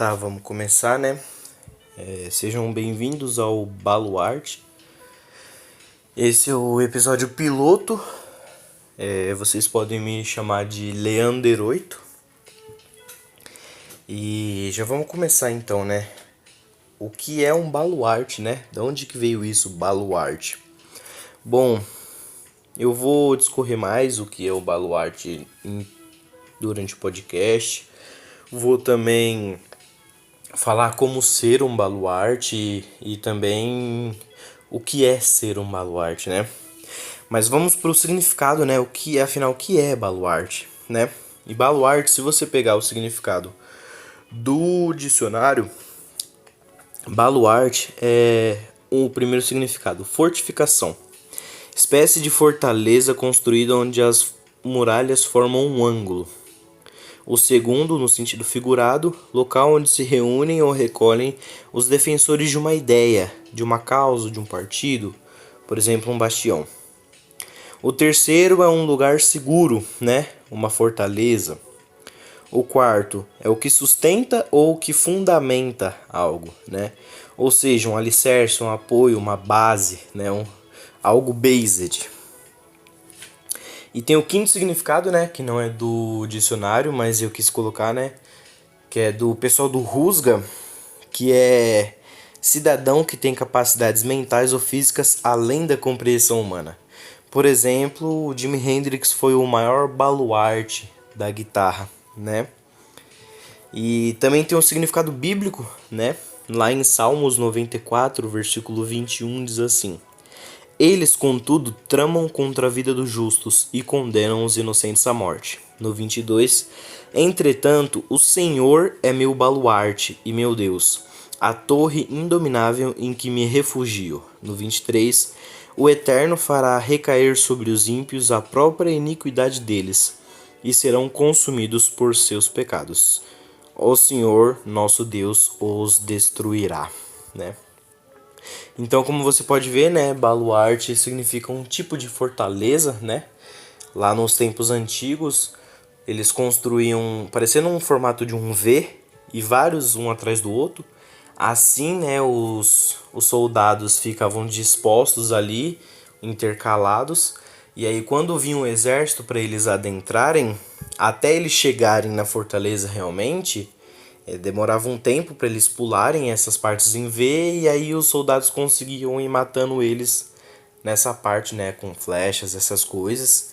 Tá, vamos começar, né? Sejam bem-vindos ao Baluarte. Esse é o episódio piloto. Vocês podem me chamar de Leander8. E já vamos começar então, né? O que é um baluarte, né? De onde que veio isso, baluarte? Bom, eu vou discorrer mais o que é o baluarte durante o podcast. Vou também falar como ser um baluarte e também o que é ser um baluarte, né? Mas vamos pro significado, né? O que é baluarte, né? E baluarte, se você pegar o significado do dicionário, baluarte é o primeiro significado, fortificação. Espécie de fortaleza construída onde as muralhas formam um ângulo. O segundo, no sentido figurado, local onde se reúnem ou recolhem os defensores de uma ideia, de uma causa, de um partido, por exemplo, um bastião. O terceiro é um lugar seguro, né? Uma fortaleza. O quarto é o que sustenta ou que fundamenta algo, né? Ou seja, um alicerce, um apoio, uma base, né? Algo based. E tem o quinto significado, né? Que não é do dicionário, mas eu quis colocar, né? Que é do pessoal do Rusga, que é cidadão que tem capacidades mentais ou físicas além da compreensão humana. Por exemplo, o Jimi Hendrix foi o maior baluarte da guitarra, né? E também tem um significado bíblico, né? Lá em Salmos 94, versículo 21, diz assim: Eles, contudo, tramam contra a vida dos justos e condenam os inocentes à morte. No 22, entretanto, o Senhor é meu baluarte e meu Deus, a torre indominável em que me refugio. No 23, o Eterno fará recair sobre os ímpios a própria iniquidade deles, e serão consumidos por seus pecados. O Senhor, nosso Deus, os destruirá, né? Então, como você pode ver, né, baluarte significa um tipo de fortaleza, né? Lá nos tempos antigos, eles construíam parecendo um formato de um V e vários um atrás do outro. Assim, né, os soldados ficavam dispostos ali, intercalados. E aí, quando vinha um exército para eles adentrarem, até eles chegarem na fortaleza realmente, demorava um tempo para eles pularem essas partes em V, e aí os soldados conseguiam ir matando eles nessa parte, né, com flechas, essas coisas.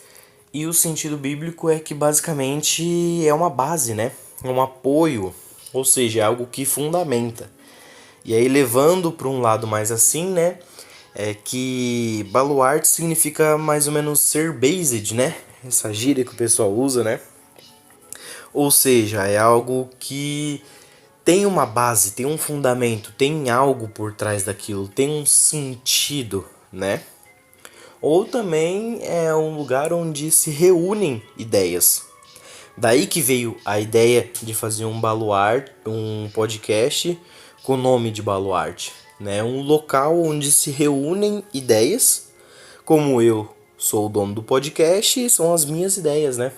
E o sentido bíblico é que basicamente é uma base, né? É um apoio, ou seja, é algo que fundamenta. E aí levando para um lado mais assim, né, é que baluarte significa mais ou menos ser based, né? Essa gíria que o pessoal usa, né? Ou seja, é algo que tem uma base, tem um fundamento, tem algo por trás daquilo, tem um sentido, né? Ou também é um lugar onde se reúnem ideias. Daí que veio a ideia de fazer um baluarte, um podcast com o nome de baluarte, né? Um local onde se reúnem ideias, como eu sou o dono do podcast, são as minhas ideias, né?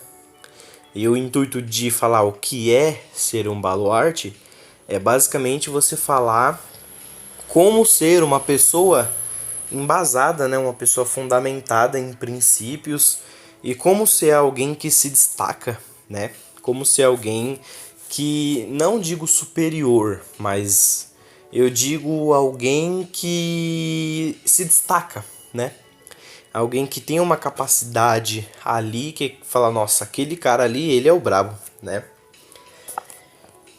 E o intuito de falar o que é ser um baluarte é basicamente você falar como ser uma pessoa embasada, né, uma pessoa fundamentada em princípios e como ser alguém que se destaca, né? Como ser alguém que não digo superior, mas eu digo alguém que se destaca, né? Alguém que tem uma capacidade ali que fala, nossa, aquele cara ali, ele é o brabo, né?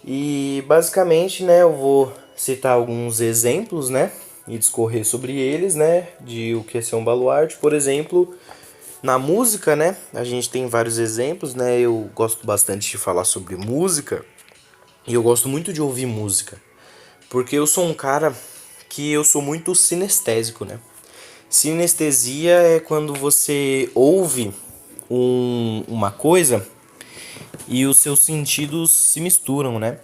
E basicamente, né, eu vou citar alguns exemplos, né, e discorrer sobre eles, né, de o que é ser um baluarte. Por exemplo, na música, né, a gente tem vários exemplos, né, eu gosto bastante de falar sobre música e eu gosto muito de ouvir música, porque eu sou um cara que eu sou muito sinestésico, né. Sinestesia é quando você ouve uma coisa e os seus sentidos se misturam, né?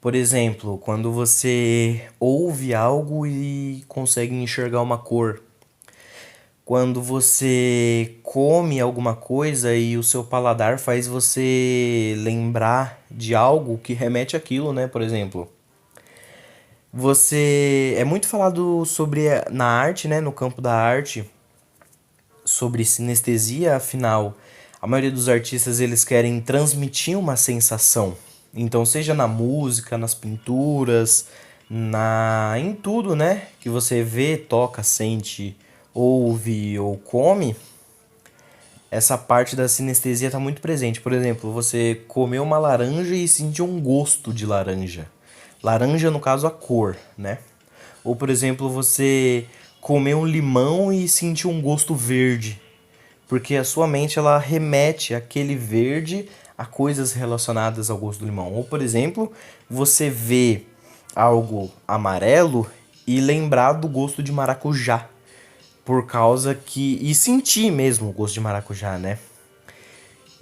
Por exemplo, quando você ouve algo e consegue enxergar uma cor. quando você come alguma coisa e o seu paladar faz você lembrar de algo que remete àquilo, né? Por exemplo, você é muito falado sobre na arte, né, no campo da arte, sobre sinestesia, afinal, a maioria dos artistas eles querem transmitir uma sensação. Então, seja na música, nas pinturas, em tudo, né, que você vê, toca, sente, ouve ou come, essa parte da sinestesia está muito presente. Por exemplo, você comeu uma laranja e sentiu um gosto de laranja. Laranja, no caso, a cor, né? Ou, por exemplo, você comeu um limão e sentiu um gosto verde. Porque a sua mente ela remete aquele verde a coisas relacionadas ao gosto do limão. Ou, por exemplo, você vê algo amarelo e lembrar do gosto de maracujá. Por causa que. E sentir mesmo o gosto de maracujá, né?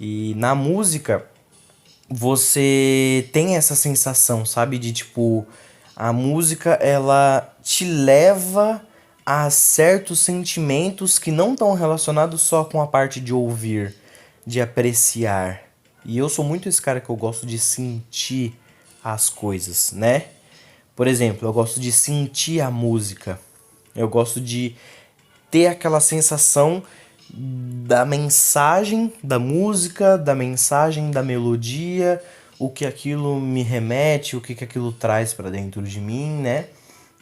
E na música, você tem essa sensação, sabe? De tipo, a música ela te leva a certos sentimentos que não estão relacionados só com a parte de ouvir, de apreciar. E eu sou muito esse cara que eu gosto de sentir as coisas, né? Por exemplo, eu gosto de sentir a música. Eu gosto de ter aquela sensação da mensagem da música, da mensagem da melodia, o que aquilo me remete, o que aquilo traz para dentro de mim, né?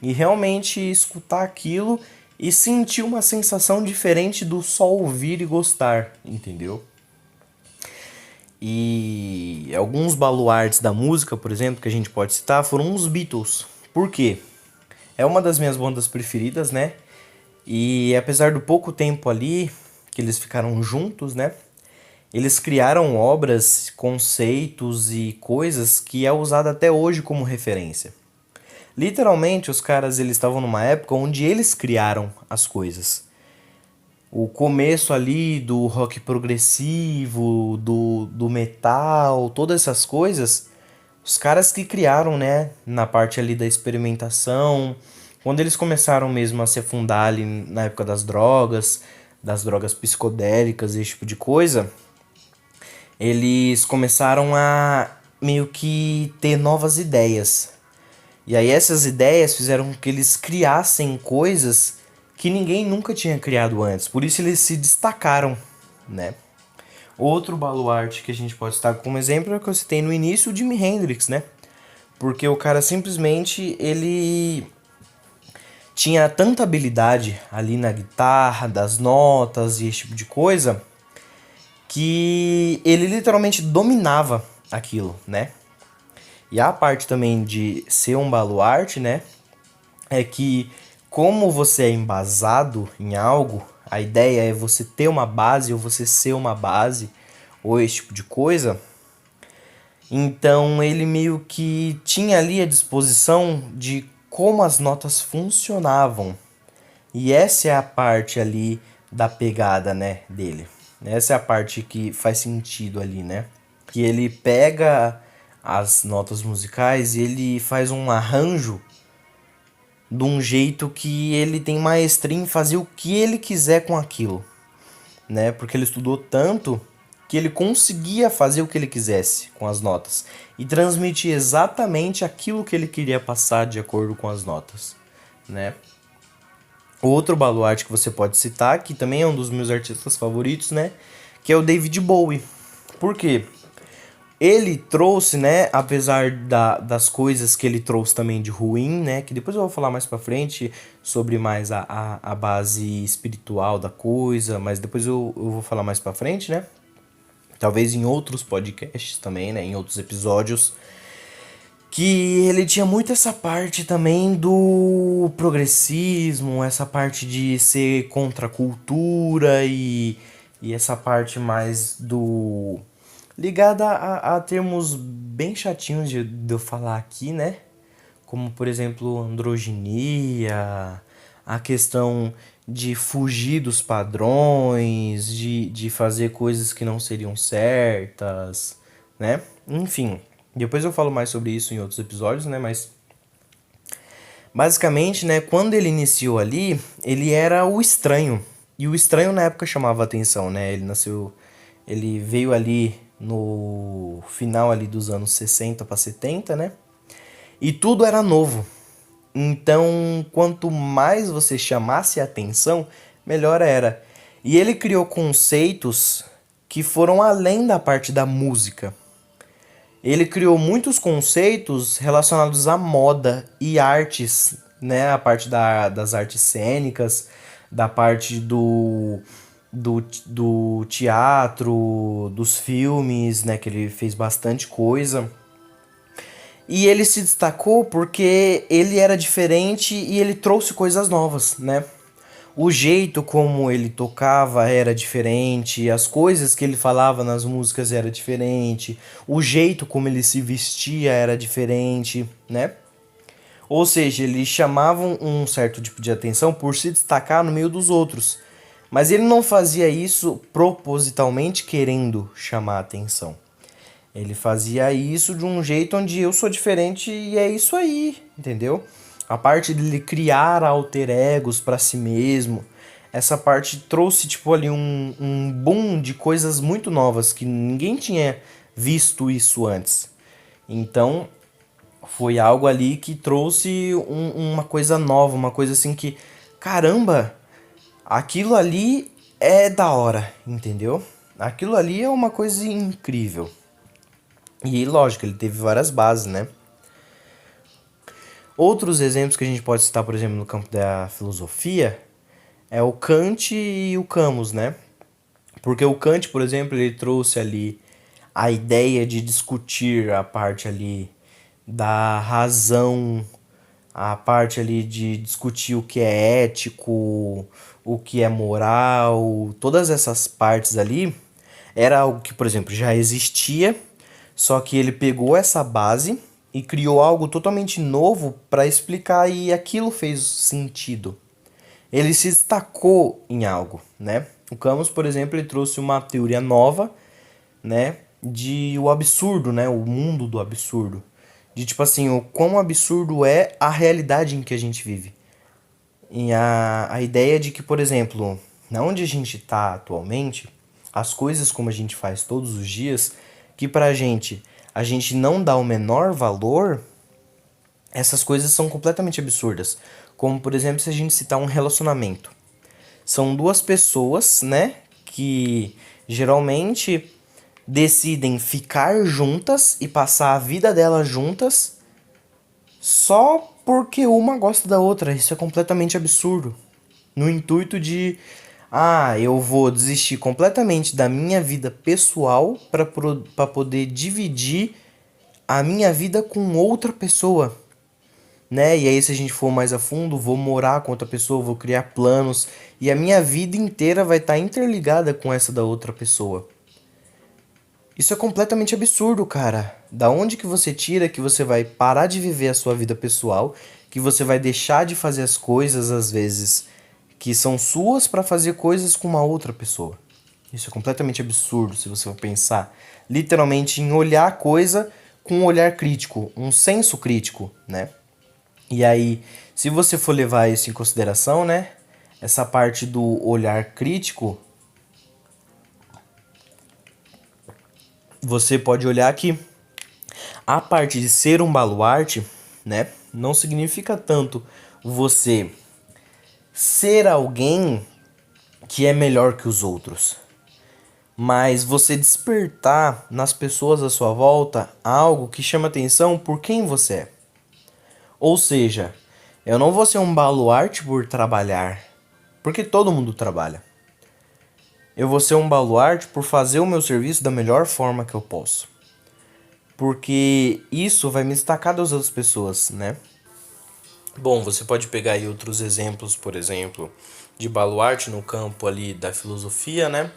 E realmente escutar aquilo e sentir uma sensação diferente do só ouvir e gostar, entendeu? E alguns baluartes da música, por exemplo, que a gente pode citar, foram os Beatles. Por quê? É uma das minhas bandas preferidas, né? E apesar do pouco tempo ali que eles ficaram juntos, né? Eles criaram obras, conceitos e coisas que é usado até hoje como referência. Literalmente, os caras eles estavam numa época onde eles criaram as coisas. O começo ali do rock progressivo, do metal, todas essas coisas, os caras que criaram, né, na parte ali da experimentação, quando eles começaram mesmo a se afundar ali na época das drogas psicodélicas e esse tipo de coisa, eles começaram a meio que ter novas ideias. E aí essas ideias fizeram com que eles criassem coisas que ninguém nunca tinha criado antes. Por isso eles se destacaram, né? Outro baluarte que a gente pode citar como exemplo é o que eu citei no início, o Jimi Hendrix, né? Porque o cara simplesmente, ele tinha tanta habilidade ali na guitarra, das notas e esse tipo de coisa, que ele literalmente dominava aquilo, né? E a parte também de ser um baluarte, né? É que como você é embasado em algo, a ideia é você ter uma base ou você ser uma base ou esse tipo de coisa. Então ele meio que tinha ali a disposição de como as notas funcionavam. E essa é a parte ali da pegada, né, dele. Essa é a parte que faz sentido ali, né? Que ele pega as notas musicais e ele faz um arranjo de um jeito que ele tem maestria em fazer o que ele quiser com aquilo, né? Porque ele estudou tanto que ele conseguia fazer o que ele quisesse com as notas e transmitir exatamente aquilo que ele queria passar de acordo com as notas, né? Outro baluarte que você pode citar, que também é um dos meus artistas favoritos, né? Que é o David Bowie. Por quê? Ele trouxe, né, apesar das coisas que ele trouxe também de ruim, né, que depois eu vou falar mais pra frente sobre mais a base espiritual da coisa, mas depois eu vou falar mais pra frente, né, talvez em outros podcasts também, né, em outros episódios, que ele tinha muito essa parte também do progressismo, essa parte de ser contra a cultura e essa parte mais do ligada a termos bem chatinhos de eu falar aqui, né? Como, por exemplo, androginia, a questão de fugir dos padrões, de fazer coisas que não seriam certas, né? Enfim, depois eu falo mais sobre isso em outros episódios, né? Mas, basicamente, né, quando ele iniciou ali, ele era o estranho. E o estranho na época chamava atenção, né? Ele veio ali no final ali dos anos 60 para 70, né? E tudo era novo. Então, quanto mais você chamasse a atenção, melhor era. E ele criou conceitos que foram além da parte da música. Ele criou muitos conceitos relacionados à moda e artes, né? A parte das artes cênicas, da parte do teatro, dos filmes, né? Que ele fez bastante coisa. E ele se destacou porque ele era diferente e ele trouxe coisas novas, né? O jeito como ele tocava era diferente, as coisas que ele falava nas músicas era diferente, o jeito como ele se vestia era diferente, né? Ou seja, ele chamava um certo tipo de atenção por se destacar no meio dos outros. Mas ele não fazia isso propositalmente querendo chamar atenção. Ele fazia isso de um jeito onde eu sou diferente e é isso aí, entendeu? A parte dele criar alter egos pra si mesmo, essa parte trouxe tipo ali um boom de coisas muito novas que ninguém tinha visto isso antes. Então foi algo ali que trouxe uma coisa nova, uma coisa assim que, caramba, aquilo ali é da hora, entendeu? Aquilo ali é uma coisa incrível. E lógico, ele teve várias bases, né? Outros exemplos que a gente pode citar, por exemplo, no campo da filosofia, é o Kant e o Camus, né? Porque o Kant, por exemplo, ele trouxe ali a ideia de discutir a parte ali da razão, a parte ali de discutir o que é ético, o que é moral, todas essas partes ali, era algo que, por exemplo, já existia, só que ele pegou essa base e criou algo totalmente novo para explicar e aquilo fez sentido. Ele se destacou em algo, né? O Camus, por exemplo, ele trouxe uma teoria nova, né, de o absurdo, né, o mundo do absurdo. De tipo assim, o quão absurdo é a realidade em que a gente vive. E a ideia de que, por exemplo, na onde a gente está atualmente, as coisas como a gente faz todos os dias, que pra gente a gente não dá o menor valor, essas coisas são completamente absurdas. Como, por exemplo, se a gente citar um relacionamento. São duas pessoas, né, que geralmente decidem ficar juntas e passar a vida delas juntas só porque uma gosta da outra. Isso é completamente absurdo. No intuito de, eu vou desistir completamente da minha vida pessoal para poder dividir a minha vida com outra pessoa, né? E aí, se a gente for mais a fundo, vou morar com outra pessoa, vou criar planos e a minha vida inteira vai estar interligada com essa da outra pessoa. Isso é completamente absurdo, cara. Da onde que você tira que você vai parar de viver a sua vida pessoal, que você vai deixar de fazer as coisas às vezes que são suas para fazer coisas com uma outra pessoa? Isso é completamente absurdo se você for pensar literalmente em olhar a coisa com um olhar crítico, um senso crítico, né? E aí, se você for levar isso em consideração, né? Essa parte do olhar crítico, você pode olhar que a parte de ser um baluarte, né? Não significa tanto você ser alguém que é melhor que os outros, mas você despertar nas pessoas à sua volta algo que chama atenção por quem você é. Ou seja, eu não vou ser um baluarte por trabalhar, porque todo mundo trabalha. Eu vou ser um baluarte por fazer o meu serviço da melhor forma que eu posso. Porque isso vai me destacar das outras pessoas, né? Bom, você pode pegar aí outros exemplos, por exemplo, de baluarte no campo ali da filosofia, né?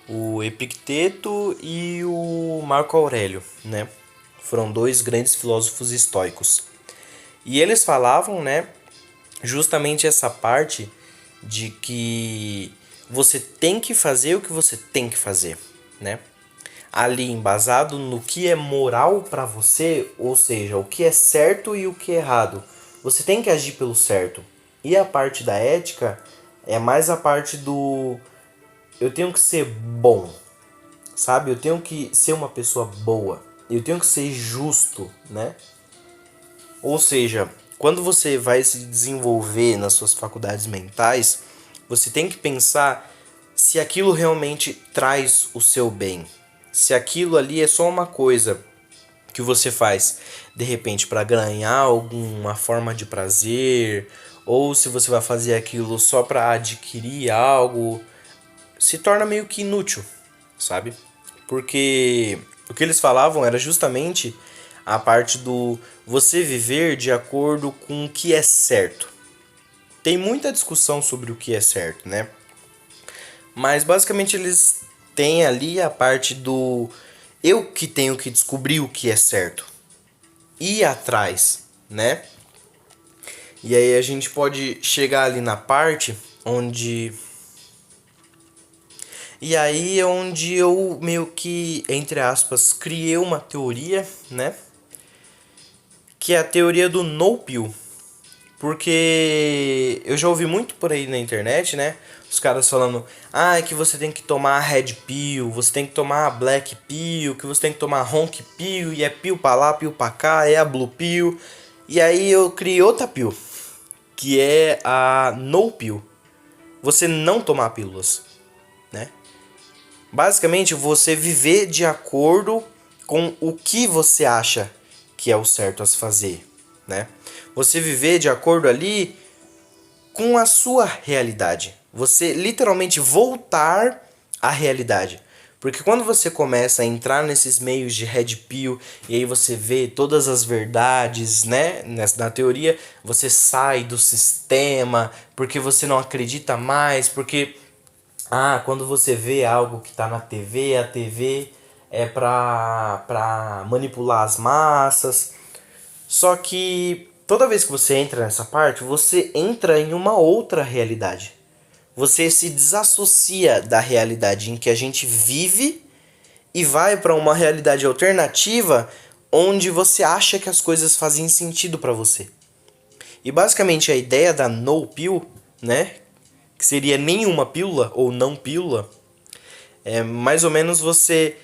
O Epicteto e o Marco Aurélio, né? Foram dois grandes filósofos estoicos. E eles falavam, né, justamente essa parte de que você tem que fazer o que você tem que fazer, né? Ali embasado no que é moral para você, ou seja, o que é certo e o que é errado. Você tem que agir pelo certo. E a parte da ética É mais a parte do eu tenho que ser bom, sabe? Eu tenho que ser uma pessoa boa. Eu tenho que ser justo, né? Ou seja, quando você vai se desenvolver nas suas faculdades mentais, você tem que pensar se aquilo realmente traz o seu bem. Se aquilo ali é só uma coisa que você faz de repente para ganhar alguma forma de prazer, ou se você vai fazer aquilo só para adquirir algo, se torna meio que inútil, sabe? Porque o que eles falavam era justamente a parte do você viver de acordo com o que é certo. Tem muita discussão sobre o que é certo, né? Mas basicamente eles têm ali a parte do eu que tenho que descobrir o que é certo. Ir atrás, né? E aí a gente pode chegar ali na parte onde e aí é onde eu meio que, entre aspas, criei uma teoria, né? Que é a teoria do no pill. Porque eu já ouvi muito por aí na internet, né? Os caras falando, é que você tem que tomar a red pill, você tem que tomar a black pill, que você tem que tomar a honk pill, e é pill pra lá, pill pra cá, é a blue pill. E aí eu criei outra pill, que é a no pill. Você não tomar pílulas, né? Basicamente, você viver de acordo com o que você acha que é o certo a se fazer, né? Você viver de acordo ali com a sua realidade. Você literalmente voltar à realidade. Porque quando você começa a entrar nesses meios de red pill e aí você vê todas as verdades, né, na teoria, você sai do sistema porque você não acredita mais, porque quando você vê algo que tá na TV, a TV é pra manipular as massas. Só que toda vez que você entra nessa parte, você entra em uma outra realidade. Você se desassocia da realidade em que a gente vive e vai para uma realidade alternativa onde você acha que as coisas fazem sentido para você. E basicamente a ideia da no pill, né, que seria nenhuma pílula ou não pílula, é mais ou menos você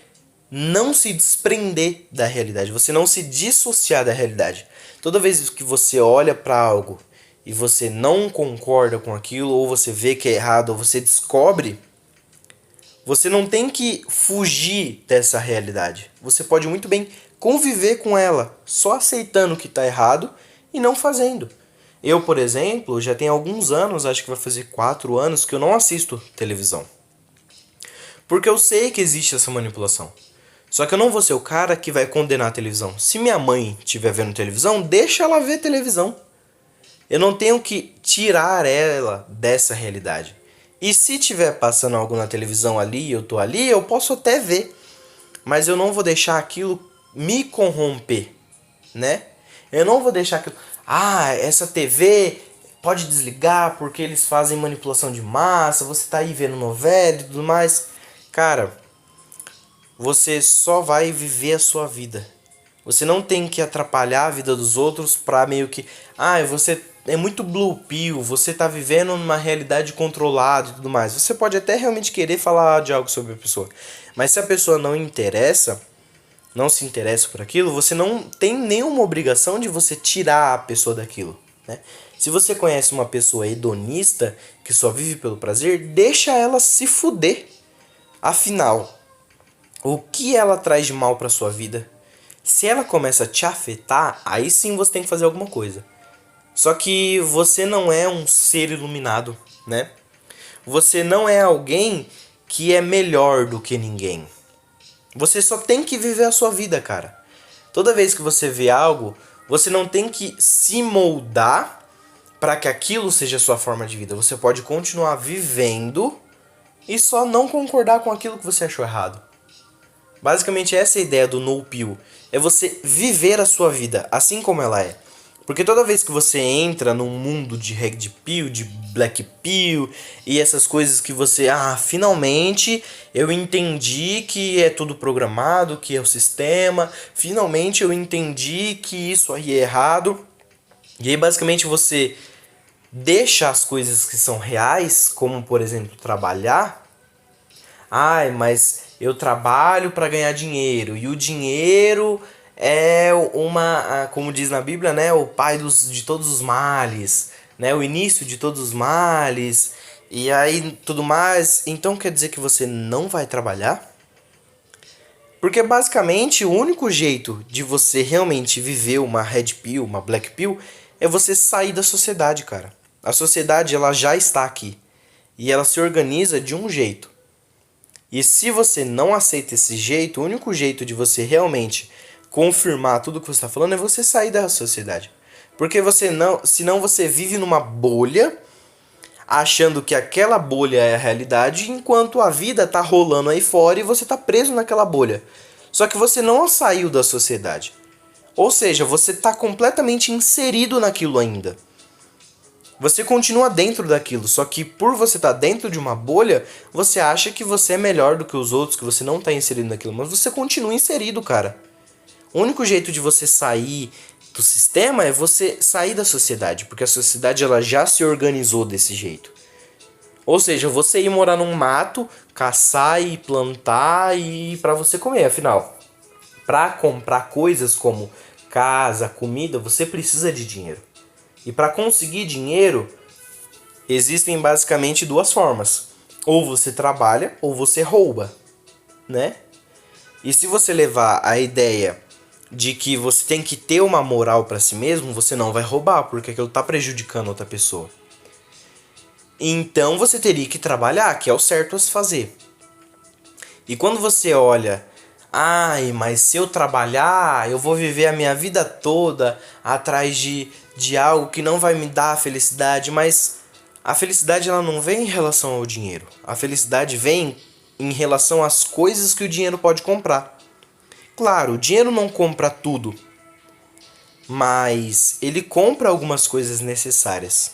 não se desprender da realidade, você não se dissociar da realidade. Toda vez que você olha para algo e você não concorda com aquilo, ou você vê que é errado, ou você descobre, você não tem que fugir dessa realidade. Você pode muito bem conviver com ela, só aceitando que está errado e não fazendo. Eu, por exemplo, já tem alguns anos, acho que vai fazer 4 anos, que eu não assisto televisão. Porque eu sei que existe essa manipulação. Só que eu não vou ser o cara que vai condenar a televisão. Se minha mãe estiver vendo televisão, deixa ela ver televisão. Eu não tenho que tirar ela dessa realidade. E se tiver passando algo na televisão ali, eu tô ali, eu posso até ver. Mas eu não vou deixar aquilo me corromper, né? Eu não vou deixar aquilo... essa TV pode desligar porque eles fazem manipulação de massa, você tá aí vendo novela e tudo mais. Cara, você só vai viver a sua vida. Você não tem que atrapalhar a vida dos outros pra meio que... você é muito blue pill, você tá vivendo numa realidade controlada e tudo mais. Você pode até realmente querer falar de algo sobre a pessoa. Mas se a pessoa não se interessa por aquilo, você não tem nenhuma obrigação de você tirar a pessoa daquilo, né? Se você conhece uma pessoa hedonista, que só vive pelo prazer, deixa ela se fuder. Afinal, o que ela traz de mal pra sua vida? Se ela começa a te afetar, aí sim você tem que fazer alguma coisa. Só que você não é um ser iluminado, né? Você não é alguém que é melhor do que ninguém. Você só tem que viver a sua vida, cara. Toda vez que você vê algo, você não tem que se moldar para que aquilo seja a sua forma de vida. Você pode continuar vivendo e só não concordar com aquilo que você achou errado. Basicamente essa é a ideia do no pill. É você viver a sua vida assim como ela é. Porque toda vez que você entra num mundo de red pill, de black pill e essas coisas que você... finalmente eu entendi que é tudo programado, que é o sistema. Finalmente eu entendi que isso aí é errado. E aí basicamente você deixa as coisas que são reais, como por exemplo trabalhar. Ai, mas eu trabalho para ganhar dinheiro e o dinheiro é como diz na Bíblia, né, o pai de todos os males, né, o início de todos os males. E aí tudo mais. Então quer dizer que você não vai trabalhar? Porque basicamente o único jeito de você realmente viver uma red pill, uma black pill, é você sair da sociedade, cara. A sociedade ela já está aqui e ela se organiza de um jeito. E se você não aceita esse jeito, o único jeito de você realmente confirmar tudo que você está falando é você sair da sociedade. Porque você não, senão você vive numa bolha, achando que aquela bolha é a realidade, enquanto a vida tá rolando aí fora e você tá preso naquela bolha. Só que você não saiu da sociedade. Ou seja, você tá completamente inserido naquilo ainda. Você continua dentro daquilo, só que por você estar dentro de uma bolha, você acha que você é melhor do que os outros, que você não está inserido naquilo, mas você continua inserido, cara. O único jeito de você sair do sistema é você sair da sociedade, porque a sociedade ela já se organizou desse jeito. Ou seja, você ir morar num mato, caçar e plantar e para você comer, afinal. Para comprar coisas como casa, comida, você precisa de dinheiro. E para conseguir dinheiro, existem basicamente duas formas. Ou você trabalha ou você rouba, né? E se você levar a ideia de que você tem que ter uma moral para si mesmo, você não vai roubar, porque aquilo tá prejudicando outra pessoa. Então você teria que trabalhar, que é o certo a se fazer. E quando você olha, ai, mas se eu trabalhar, eu vou viver a minha vida toda atrás de algo que não vai me dar felicidade, mas a felicidade ela não vem em relação ao dinheiro. A felicidade vem em relação às coisas que o dinheiro pode comprar. Claro, o dinheiro não compra tudo, mas ele compra algumas coisas necessárias.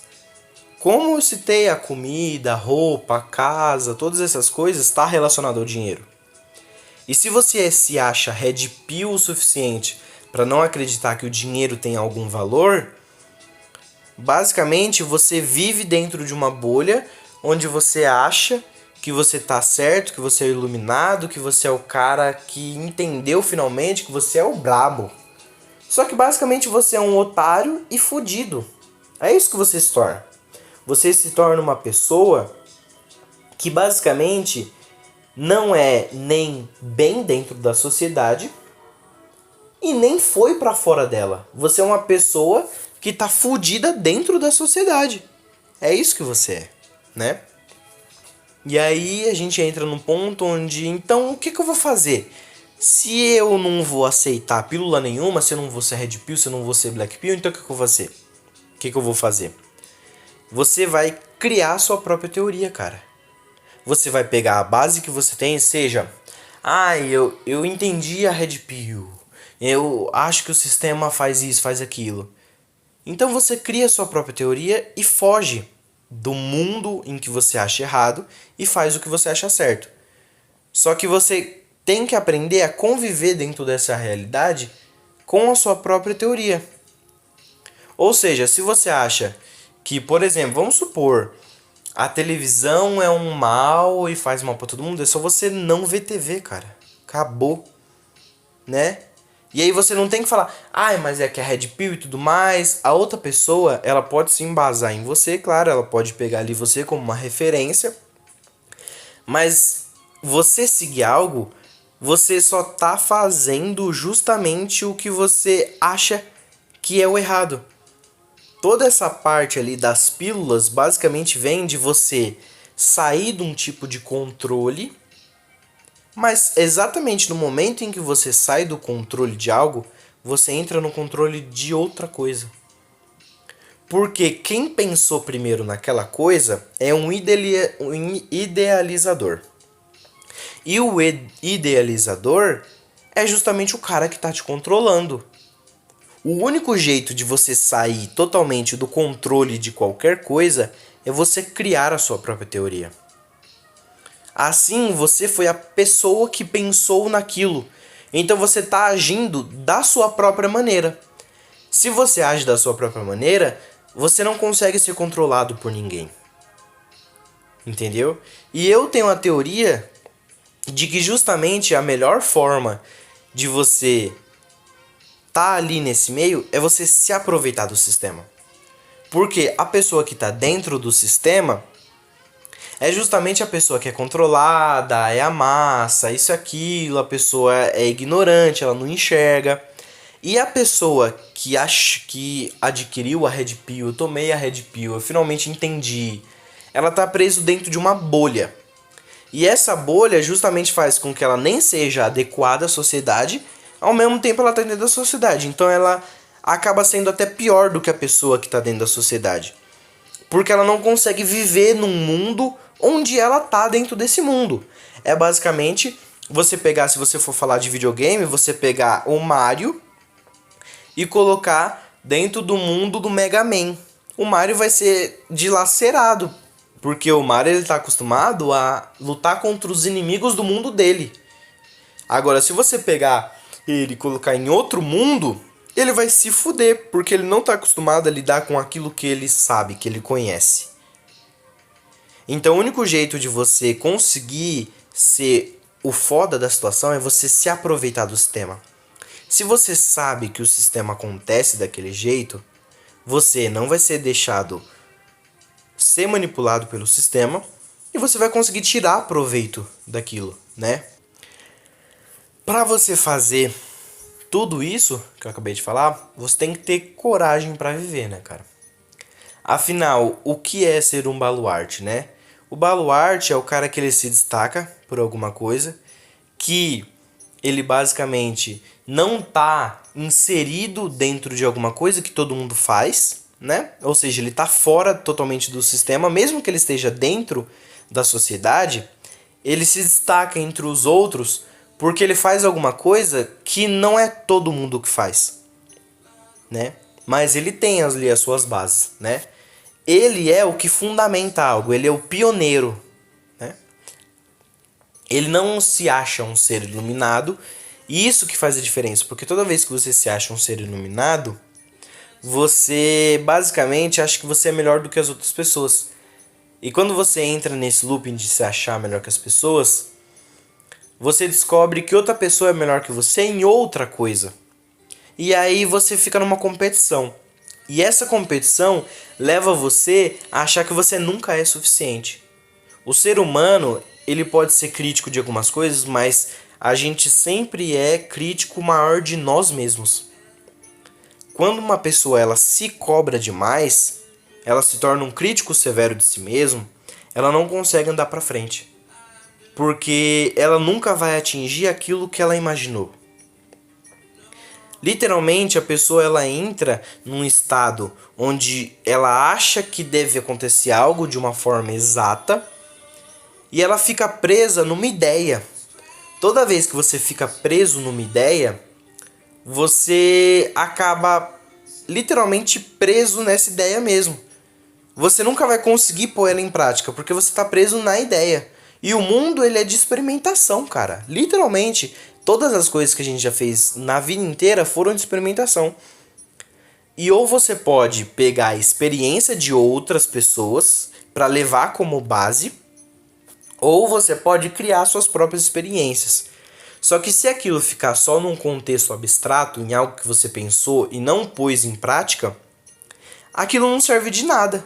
Como eu citei, a comida, a roupa, a casa, todas essas coisas está relacionado ao dinheiro. E se você se acha red pill o suficiente para não acreditar que o dinheiro tem algum valor, basicamente você vive dentro de uma bolha onde você acha que você tá certo, que você é iluminado, que você é o cara que entendeu finalmente, que você é o brabo. Só que basicamente você é um otário e fudido. É isso que você se torna. Você se torna uma pessoa que basicamente não é nem bem dentro da sociedade e nem foi pra fora dela. Você é uma pessoa que tá fudida dentro da sociedade. É isso que você é, né? E aí a gente entra num ponto onde, então, o que eu vou fazer? Se eu não vou aceitar pílula nenhuma, se eu não vou ser red pill, se eu não vou ser black pill, então o que eu vou fazer? O que eu vou fazer? Você vai criar a sua própria teoria, cara. Você vai pegar a base que você tem, seja, eu entendi a red pill, eu acho que o sistema faz isso, faz aquilo. Então você cria a sua própria teoria e foge do mundo em que você acha errado e faz o que você acha certo. Só que você tem que aprender a conviver dentro dessa realidade com a sua própria teoria. Ou seja, se você acha que, por exemplo, vamos supor, a televisão é um mal e faz mal pra todo mundo, é só você não ver TV, cara. Acabou, né? E aí você não tem que falar, mas é que é red pill e tudo mais. A outra pessoa, ela pode se embasar em você, claro, ela pode pegar ali você como uma referência. Mas você seguir algo, você só tá fazendo justamente o que você acha que é o errado. Toda essa parte ali das pílulas basicamente vem de você sair de um tipo de controle, mas exatamente no momento em que você sai do controle de algo, você entra no controle de outra coisa. Porque quem pensou primeiro naquela coisa é um idealizador. E o idealizador é justamente o cara que está te controlando. O único jeito de você sair totalmente do controle de qualquer coisa é você criar a sua própria teoria. Assim, você foi a pessoa que pensou naquilo. Então você está agindo da sua própria maneira. Se você age da sua própria maneira, você não consegue ser controlado por ninguém. Entendeu? E eu tenho a teoria de que justamente a melhor forma de você tá ali nesse meio é você se aproveitar do sistema. Porque a pessoa que tá dentro do sistema é justamente a pessoa que é controlada, é a massa, isso e aquilo, a pessoa é ignorante, ela não enxerga. E a pessoa que adquiriu a Red Pill, eu tomei a Red Pill, eu finalmente entendi, ela tá preso dentro de uma bolha. E essa bolha justamente faz com que ela nem seja adequada à sociedade, ao mesmo tempo ela tá dentro da sociedade. Então ela acaba sendo até pior do que a pessoa que tá dentro da sociedade. Porque ela não consegue viver num mundo onde ela tá dentro desse mundo. É basicamente você pegar, se você for falar de videogame, você pegar o Mario e colocar dentro do mundo do Mega Man. O Mario vai ser dilacerado, porque o Mario ele tá acostumado a lutar contra os inimigos do mundo dele. Agora, se você pegar ele e colocar em outro mundo, ele vai se fuder, porque ele não tá acostumado a lidar com aquilo que ele sabe, que ele conhece. Então, o único jeito de você conseguir ser o foda da situação é você se aproveitar do sistema. Se você sabe que o sistema acontece daquele jeito, você não vai ser deixado ser manipulado pelo sistema e você vai conseguir tirar proveito daquilo, né? Para você fazer tudo isso que eu acabei de falar, você tem que ter coragem para viver, né, cara? Afinal, o que é ser um baluarte, né? O baluarte é o cara que ele se destaca por alguma coisa, que ele basicamente não tá inserido dentro de alguma coisa que todo mundo faz, né? Ou seja, ele tá fora totalmente do sistema, mesmo que ele esteja dentro da sociedade, ele se destaca entre os outros porque ele faz alguma coisa que não é todo mundo que faz, né? Mas ele tem ali as suas bases, né? Ele é o que fundamenta algo, ele é o pioneiro, né? Ele não se acha um ser iluminado, e isso que faz a diferença, porque toda vez que você se acha um ser iluminado, você basicamente acha que você é melhor do que as outras pessoas. E quando você entra nesse looping de se achar melhor que as pessoas, você descobre que outra pessoa é melhor que você em outra coisa. E aí você fica numa competição. E essa competição leva você a achar que você nunca é suficiente. O ser humano, ele pode ser crítico de algumas coisas, mas a gente sempre é crítico maior de nós mesmos. Quando uma pessoa ela se cobra demais, ela se torna um crítico severo de si mesmo, ela não consegue andar para frente. Porque ela nunca vai atingir aquilo que ela imaginou. Literalmente a pessoa ela entra num estado onde ela acha que deve acontecer algo de uma forma exata e ela fica presa numa ideia. Toda vez que você fica preso numa ideia, você acaba literalmente preso nessa ideia mesmo. Você nunca vai conseguir pôr ela em prática, porque você está preso na ideia. E o mundo, ele é de experimentação, cara. Literalmente, todas as coisas que a gente já fez na vida inteira foram de experimentação. E ou você pode pegar a experiência de outras pessoas para levar como base, ou você pode criar suas próprias experiências. Só que se aquilo ficar só num contexto abstrato, em algo que você pensou e não pôs em prática, aquilo não serve de nada.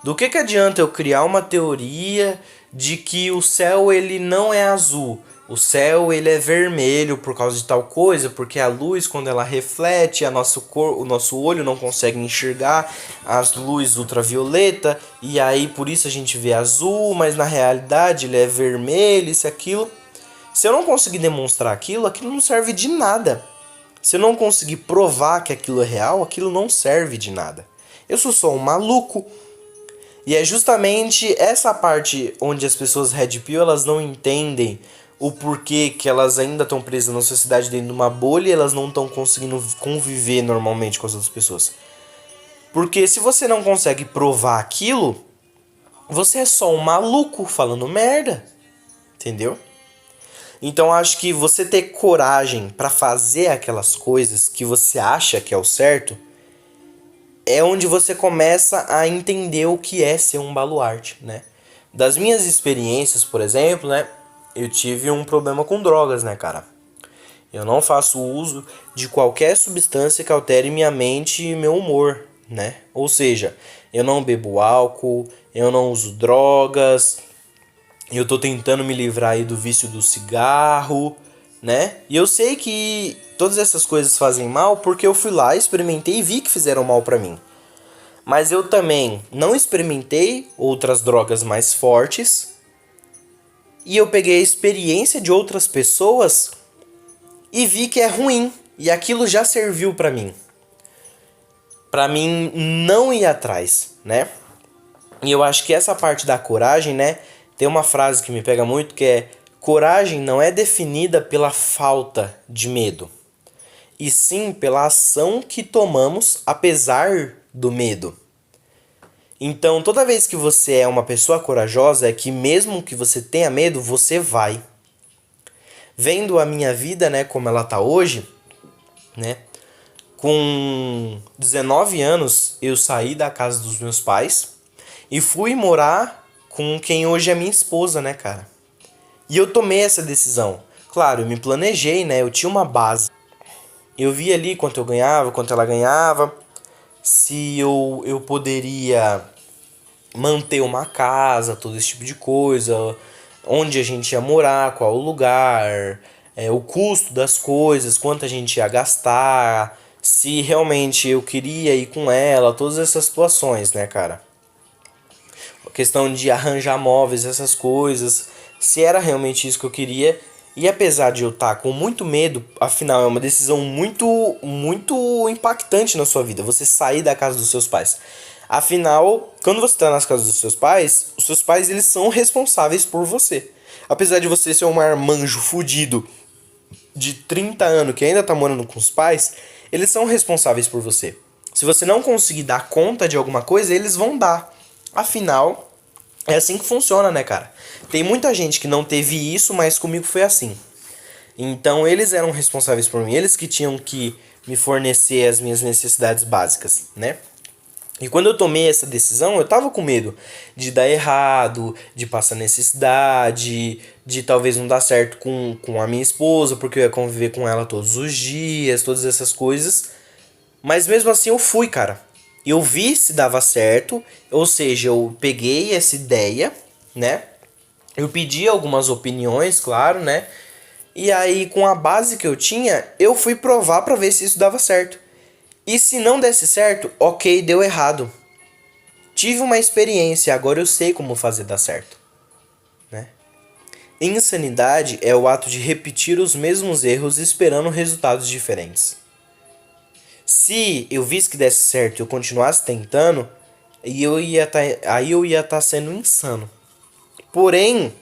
Do que adianta eu criar uma teoria de que o céu ele não é azul, o céu ele é vermelho por causa de tal coisa, porque a luz quando ela reflete, o nosso olho não consegue enxergar as luzes ultravioleta e aí por isso a gente vê azul, mas na realidade ele é vermelho, isso e aquilo. Se eu não conseguir demonstrar aquilo, aquilo não serve de nada. Se eu não conseguir provar que aquilo é real, aquilo não serve de nada. Eu sou só um maluco. E é justamente essa parte onde as pessoas Red Pill elas não entendem o porquê que elas ainda estão presas na sociedade dentro de uma bolha e elas não estão conseguindo conviver normalmente com as outras pessoas. Porque se você não consegue provar aquilo, você é só um maluco falando merda. Entendeu? Então acho que você ter coragem para fazer aquelas coisas que você acha que é o certo é onde você começa a entender o que é ser um baluarte, né? Das minhas experiências, por exemplo, né? Eu tive um problema com drogas, né, cara? Eu não faço uso de qualquer substância que altere minha mente e meu humor, né? Ou seja, eu não bebo álcool, eu não uso drogas, eu tô tentando me livrar aí do vício do cigarro, né? E eu sei que todas essas coisas fazem mal porque eu fui lá, experimentei e vi que fizeram mal pra mim. Mas eu também não experimentei outras drogas mais fortes e eu peguei a experiência de outras pessoas e vi que é ruim e aquilo já serviu pra mim não ir atrás, né? E eu acho que essa parte da coragem, né, tem uma frase que me pega muito que é: coragem não é definida pela falta de medo, e sim pela ação que tomamos apesar do medo. Então, toda vez que você é uma pessoa corajosa, é que mesmo que você tenha medo, você vai. Vendo a minha vida, né, como ela tá hoje, né? Com 19 anos, eu saí da casa dos meus pais e fui morar com quem hoje é minha esposa, né, cara? E eu tomei essa decisão. Claro, eu me planejei, né? Eu tinha uma base. Eu vi ali quanto eu ganhava, quanto ela ganhava, se eu poderia manter uma casa, todo esse tipo de coisa, onde a gente ia morar, qual o lugar, o custo das coisas, quanto a gente ia gastar, se realmente eu queria ir com ela, todas essas situações, né, cara? A questão de arranjar móveis, essas coisas, se era realmente isso que eu queria. E apesar de eu estar com muito medo, afinal é uma decisão muito impactante na sua vida, você sair da casa dos seus pais. Afinal, quando você está nas casas dos seus pais, os seus pais eles são responsáveis por você. Apesar de você ser um marmanjo fudido de 30 anos que ainda tá morando com os pais, eles são responsáveis por você. Se você não conseguir dar conta de alguma coisa, eles vão dar. Afinal, é assim que funciona, né, cara? Tem muita gente que não teve isso, mas comigo foi assim. Então, eles eram responsáveis por mim, eles que tinham que me fornecer as minhas necessidades básicas, né? E quando eu tomei essa decisão, eu tava com medo de dar errado, de passar necessidade, de talvez não dar certo com a minha esposa, porque eu ia conviver com ela todos os dias, todas essas coisas. Mas mesmo assim eu fui, cara. Eu vi se dava certo, ou seja, eu peguei essa ideia, né? Eu pedi algumas opiniões, claro, né? E aí, com a base que eu tinha, eu fui provar pra ver se isso dava certo. E se não desse certo, ok, deu errado. Tive uma experiência, agora eu sei como fazer dar certo, né? Insanidade é o ato de repetir os mesmos erros esperando resultados diferentes. Se eu visse que desse certo e eu continuasse tentando, aí eu ia estar sendo insano. Porém,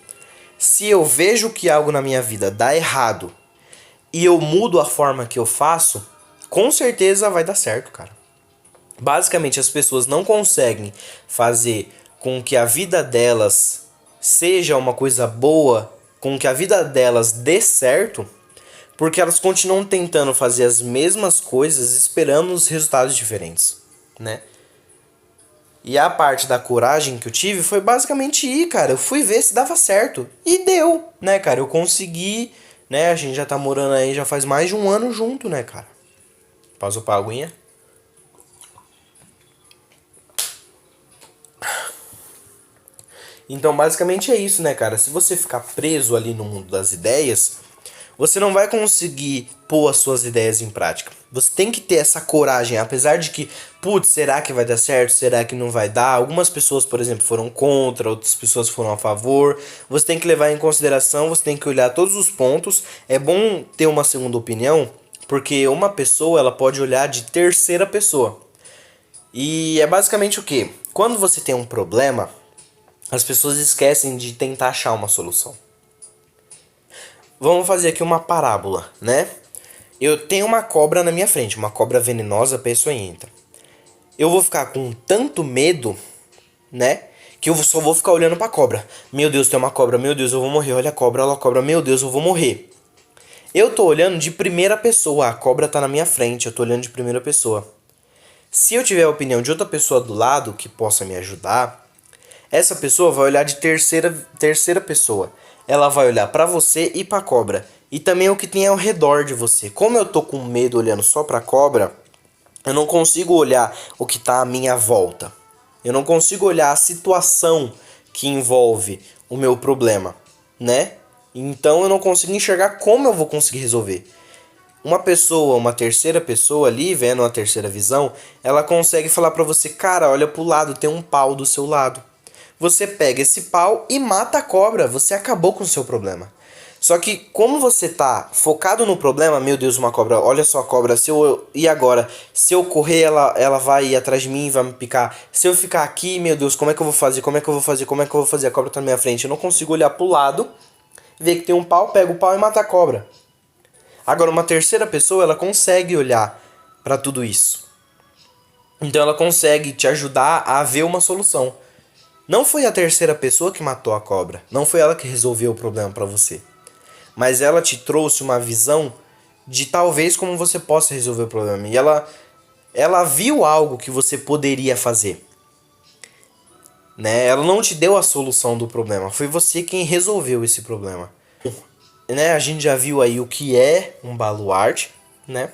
se eu vejo que algo na minha vida dá errado e eu mudo a forma que eu faço, com certeza vai dar certo, cara. Basicamente, as pessoas não conseguem fazer com que a vida delas seja uma coisa boa, com que a vida delas dê certo, porque elas continuam tentando fazer as mesmas coisas esperando os resultados diferentes, né? E a parte da coragem que eu tive foi basicamente ir, cara. Eu fui ver se dava certo. E deu, né, cara? Eu consegui, né? A gente já tá morando aí já faz mais de um ano junto, né, cara? Pausou pra aguinha. Então, basicamente é isso, né, cara? Se você ficar preso ali no mundo das ideias, você não vai conseguir pôr as suas ideias em prática. Você tem que ter essa coragem, apesar de que, putz, será que vai dar certo? Será que não vai dar? Algumas pessoas, por exemplo, foram contra, outras pessoas foram a favor. Você tem que levar em consideração, você tem que olhar todos os pontos. É bom ter uma segunda opinião, porque uma pessoa, ela pode olhar de terceira pessoa. E é basicamente o quê? Quando você tem um problema, as pessoas esquecem de tentar achar uma solução. Vamos fazer aqui uma parábola, né? Eu tenho uma cobra na minha frente, uma cobra venenosa peçonhenta. Eu vou ficar com tanto medo, né? Que eu só vou ficar olhando pra cobra. Meu Deus, tem uma cobra, meu Deus, eu vou morrer. Olha a cobra, meu Deus, eu vou morrer. Eu tô olhando de primeira pessoa, a cobra tá na minha frente, eu tô olhando de primeira pessoa. Se eu tiver a opinião de outra pessoa do lado que possa me ajudar, essa pessoa vai olhar de terceira pessoa. Ela vai olhar pra você e pra cobra. E também o que tem ao redor de você. Como eu tô com medo olhando só pra cobra, eu não consigo olhar o que tá à minha volta. Eu não consigo olhar a situação que envolve o meu problema, né? Então eu não consigo enxergar como eu vou conseguir resolver. Uma pessoa, uma terceira pessoa ali, vendo uma terceira visão, ela consegue falar pra você, cara, olha pro lado, tem um pau do seu lado. Você pega esse pau e mata a cobra, você acabou com o seu problema. Só que como você tá focado no problema, meu Deus, uma cobra, olha só a cobra, e agora? Se eu correr, ela vai ir atrás de mim e vai me picar. Se eu ficar aqui, meu Deus, como é que eu vou fazer? Como é que eu vou fazer? Como é que eu vou fazer? A cobra tá na minha frente. Eu não consigo olhar pro lado, ver que tem um pau, pega o pau e mata a cobra. Agora, uma terceira pessoa, ela consegue olhar pra tudo isso. Então ela consegue te ajudar a ver uma solução. Não foi a terceira pessoa que matou a cobra, não foi ela que resolveu o problema pra você. Mas ela te trouxe uma visão de talvez como você possa resolver o problema. E ela viu algo que você poderia fazer. Né? Ela não te deu a solução do problema, foi você quem resolveu esse problema. Né? A gente já viu aí o que é um baluarte, né?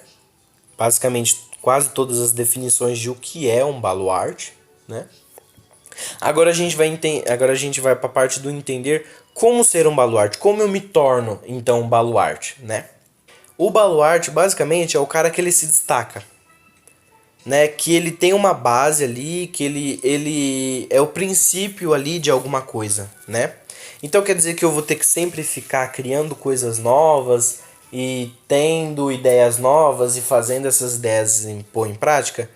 Basicamente quase todas as definições de o que é um baluarte, né? Agora a gente vai para a parte do entender como ser um baluarte, como eu me torno então um baluarte, né? O baluarte basicamente é o cara que ele se destaca, né? Que ele tem uma base ali, que ele é o princípio ali de alguma coisa, né? Então quer dizer que eu vou ter que sempre ficar criando coisas novas e tendo ideias novas e fazendo essas ideias pôr em prática?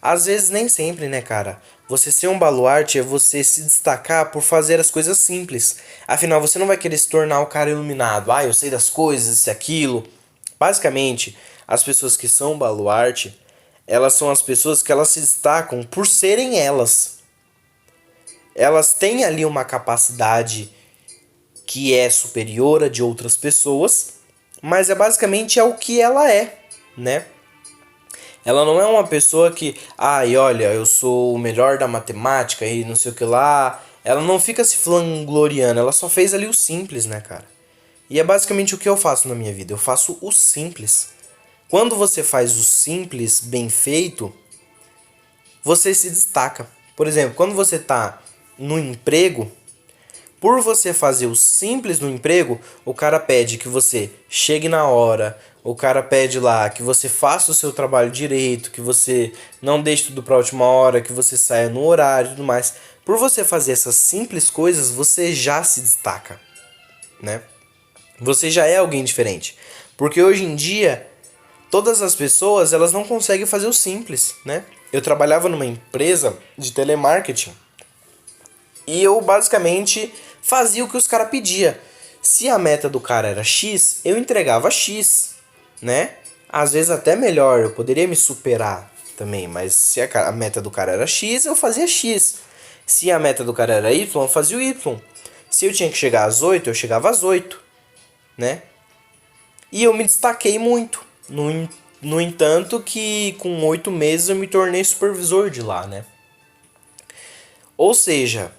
Às vezes nem sempre, né, cara? Você ser um baluarte é você se destacar por fazer as coisas simples. Afinal, você não vai querer se tornar o cara iluminado. Ah, eu sei das coisas, isso e aquilo. Basicamente, as pessoas que são baluarte, elas são as pessoas que elas se destacam por serem elas. Elas têm ali uma capacidade que é superior a de outras pessoas, mas é basicamente é o que ela é, né? Ela não é uma pessoa que, ai, olha, eu sou o melhor da matemática e não sei o que lá. Ela não fica se vangloriando, ela só fez ali o simples, né, cara? E é basicamente o que eu faço na minha vida, eu faço o simples. Quando você faz o simples bem feito, você se destaca. Por exemplo, quando você tá no emprego, por você fazer o simples no emprego, o cara pede que você chegue na hora, o cara pede lá que você faça o seu trabalho direito, que você não deixe tudo para a última hora, que você saia no horário e tudo mais. Por você fazer essas simples coisas, você já se destaca, né? Você já é alguém diferente. Porque hoje em dia, todas as pessoas, elas não conseguem fazer o simples, né? Eu trabalhava numa empresa de telemarketing e eu basicamente fazia o que os caras pediam. Se a meta do cara era X, eu entregava X, né? Às vezes até melhor, eu poderia me superar também, mas se a meta do cara era X, eu fazia X. Se a meta do cara era Y, eu fazia o Y. Se eu tinha que chegar às 8, eu chegava às 8, né? E eu me destaquei muito. No entanto que com 8 meses eu me tornei supervisor de lá, né? Ou seja,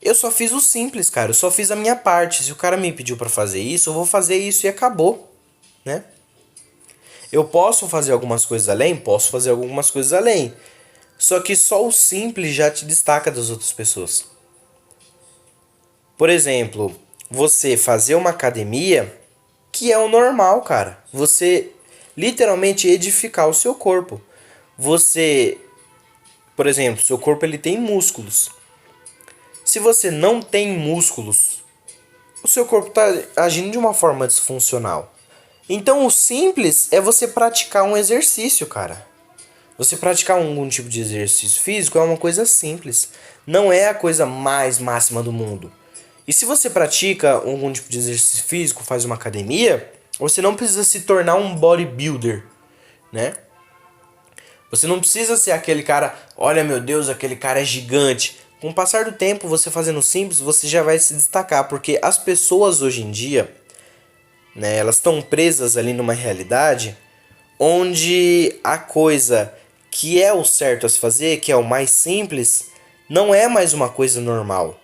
eu só fiz o simples, cara. Eu só fiz a minha parte. Se o cara me pediu pra fazer isso, eu vou fazer isso e acabou, né? Eu posso fazer algumas coisas além? Posso fazer algumas coisas além. Só que só o simples já te destaca das outras pessoas. Por exemplo, você fazer uma academia, que é o normal, cara. Você literalmente edificar o seu corpo. Você, por exemplo, seu corpo ele tem músculos. Se você não tem músculos, o seu corpo está agindo de uma forma disfuncional. Então o simples é você praticar um exercício, cara. Você praticar algum tipo de exercício físico é uma coisa simples. Não é a coisa mais máxima do mundo. E se você pratica algum tipo de exercício físico, faz uma academia, você não precisa se tornar um bodybuilder, né? Você não precisa ser aquele cara, olha meu Deus, aquele cara é gigante. Com o passar do tempo, você fazendo simples, você já vai se destacar, porque as pessoas hoje em dia, né, elas estão presas ali numa realidade onde a coisa que é o certo a se fazer, que é o mais simples, não é mais uma coisa normal.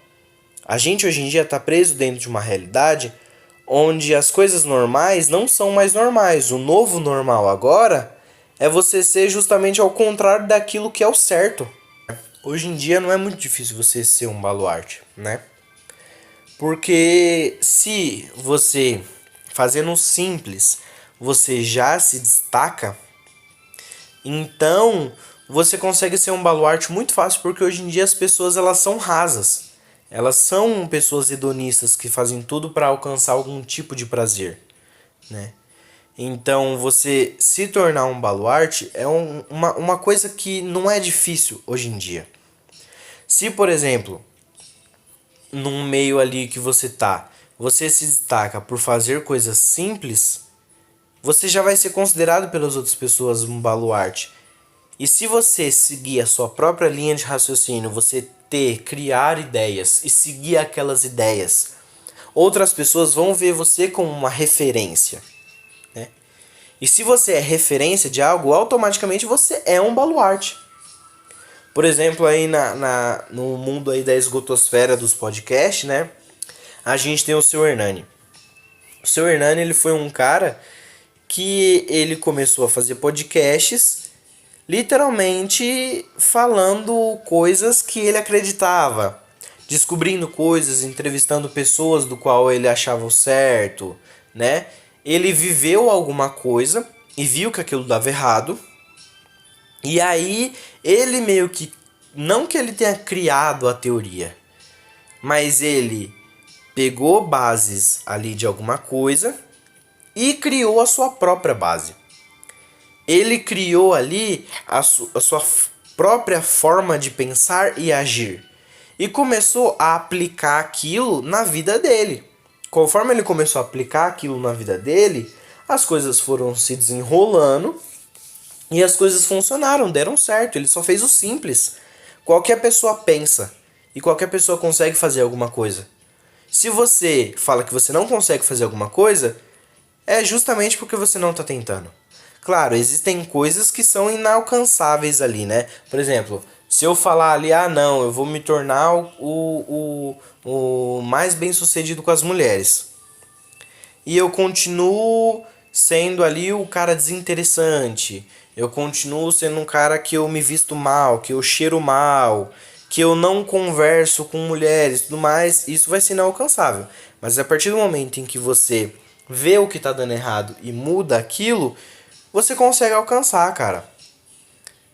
A gente hoje em dia está preso dentro de uma realidade onde as coisas normais não são mais normais. O novo normal agora é você ser justamente ao contrário daquilo que é o certo. Hoje em dia não é muito difícil você ser um baluarte, né? Porque se você, fazendo simples, você já se destaca, então você consegue ser um baluarte muito fácil, porque hoje em dia as pessoas elas são rasas. Elas são pessoas hedonistas que fazem tudo para alcançar algum tipo de prazer, né? Então você se tornar um baluarte é uma coisa que não é difícil hoje em dia. Se, por exemplo, num meio ali que você tá, você se destaca por fazer coisas simples, você já vai ser considerado pelas outras pessoas um baluarte. E se você seguir a sua própria linha de raciocínio, você criar ideias e seguir aquelas ideias, outras pessoas vão ver você como uma referência, né? E se você é referência de algo, automaticamente você é um baluarte. Por exemplo, aí no mundo aí da esgotosfera dos podcasts, né? A gente tem o seu Hernani. O seu Hernani, ele foi um cara que ele começou a fazer podcasts literalmente falando coisas que ele acreditava, descobrindo coisas, entrevistando pessoas do qual ele achava o certo, né? Ele viveu alguma coisa e viu que aquilo dava errado. E aí ele meio que, não que ele tenha criado a teoria, mas ele pegou bases ali de alguma coisa e criou a sua própria base. Ele criou ali a sua própria forma de pensar e agir. E começou a aplicar aquilo na vida dele. Conforme ele começou a aplicar aquilo na vida dele, as coisas foram se desenrolando e as coisas funcionaram, deram certo. Ele só fez o simples. Qualquer pessoa pensa e qualquer pessoa consegue fazer alguma coisa. Se você fala que você não consegue fazer alguma coisa, é justamente porque você não está tentando. Claro, existem coisas que são inalcançáveis ali, né? Por exemplo, se eu falar ali, ah não, eu vou me tornar o mais bem sucedido com as mulheres. E eu continuo sendo ali o cara desinteressante. Eu continuo sendo um cara que eu me visto mal, que eu cheiro mal, que eu não converso com mulheres e tudo mais. Isso vai ser inalcançável. Mas a partir do momento em que você vê o que tá dando errado e muda aquilo, você consegue alcançar, cara.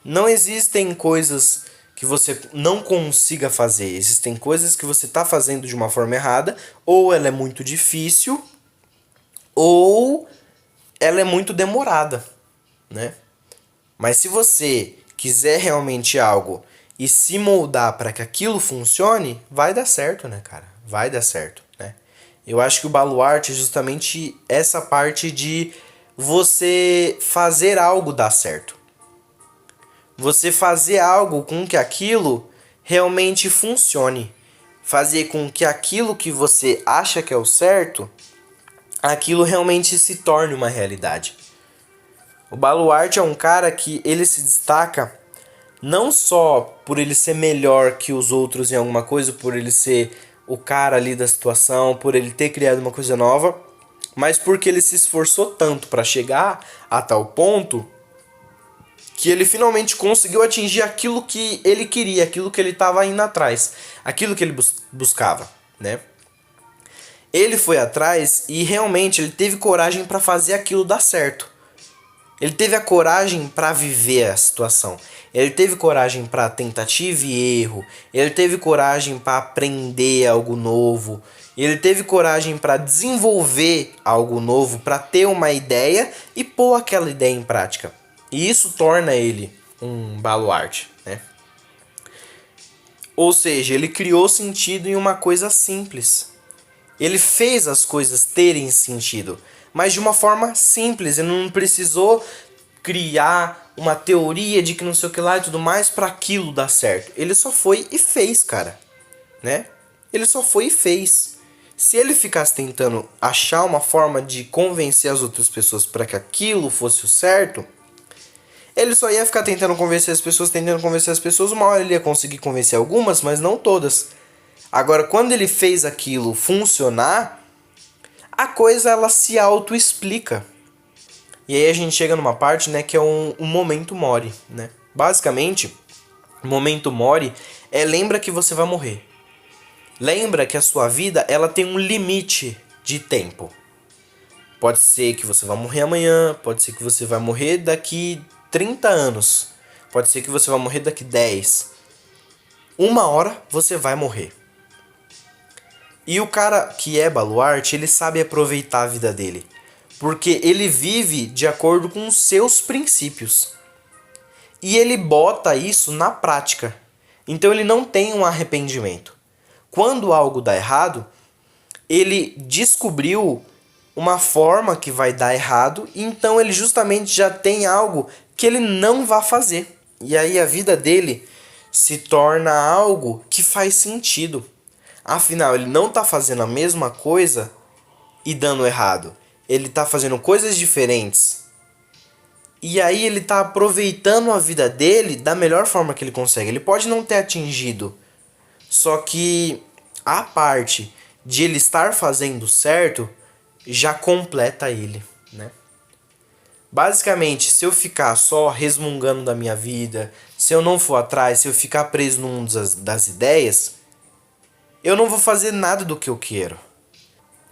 Não existem coisas que você não consiga fazer. Existem coisas que você tá fazendo de uma forma errada, ou ela é muito difícil, ou ela é muito demorada, né? Mas se você quiser realmente algo e se moldar para que aquilo funcione, vai dar certo, né, cara? Vai dar certo, né? Eu acho que o baluarte é justamente essa parte de você fazer algo dar certo. Você fazer algo com que aquilo realmente funcione. Fazer com que aquilo que você acha que é o certo, aquilo realmente se torne uma realidade. O baluarte é um cara que ele se destaca não só por ele ser melhor que os outros em alguma coisa, por ele ser o cara ali da situação, por ele ter criado uma coisa nova, mas porque ele se esforçou tanto para chegar a tal ponto que ele finalmente conseguiu atingir aquilo que ele queria, aquilo que ele estava indo atrás, aquilo que ele buscava, né? Ele foi atrás e realmente ele teve coragem para fazer aquilo dar certo. Ele teve a coragem para viver a situação. Ele teve coragem para tentativa e erro. Ele teve coragem para aprender algo novo. Ele teve coragem para desenvolver algo novo, para ter uma ideia e pôr aquela ideia em prática. E isso torna ele um baluarte, né? Ou seja, ele criou sentido em uma coisa simples. Ele fez as coisas terem sentido, mas de uma forma simples. Ele não precisou criar uma teoria de que não sei o que lá e tudo mais para aquilo dar certo. Ele só foi e fez, cara, né? Ele só foi e fez. Se ele ficasse tentando achar uma forma de convencer as outras pessoas para que aquilo fosse o certo, Ele só ia ficar tentando convencer as pessoas. Uma hora ele ia conseguir convencer algumas, mas não todas. Agora, quando ele fez aquilo funcionar, a coisa ela se auto-explica. E aí a gente chega numa parte, né, que é um momento mori, né? Basicamente, o momento mori é lembra que você vai morrer. Lembra que a sua vida ela tem um limite de tempo. Pode ser que você vai morrer amanhã, pode ser que você vai morrer daqui 30 anos, pode ser que você vai morrer daqui 10. Uma hora você vai morrer. E o cara que é baluarte, ele sabe aproveitar a vida dele. Porque ele vive de acordo com os seus princípios. E ele bota isso na prática. Então ele não tem um arrependimento. Quando algo dá errado, ele descobriu uma forma que vai dar errado, então ele justamente já tem algo que ele não vai fazer. E aí a vida dele se torna algo que faz sentido. Afinal, ele não está fazendo a mesma coisa e dando errado. Ele está fazendo coisas diferentes. E aí ele está aproveitando a vida dele da melhor forma que ele consegue. Ele pode não ter atingido. Só que a parte de ele estar fazendo certo já completa ele, né? Basicamente, se eu ficar só resmungando da minha vida, se eu não for atrás, se eu ficar preso num das ideias, eu não vou fazer nada do que eu quero.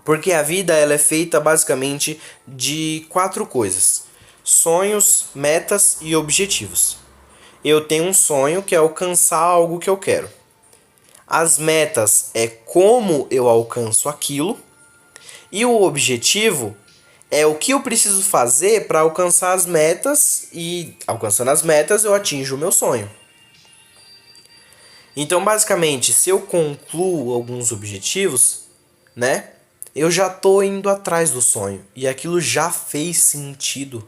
Porque a vida ela é feita basicamente de 4 coisas: sonhos, metas e objetivos. Eu tenho um sonho que é alcançar algo que eu quero. As metas é como eu alcanço aquilo. E o objetivo é o que eu preciso fazer para alcançar as metas. E alcançando as metas eu atinjo o meu sonho. Então basicamente, se eu concluo alguns objetivos, né? Eu já tô indo atrás do sonho e aquilo já fez sentido.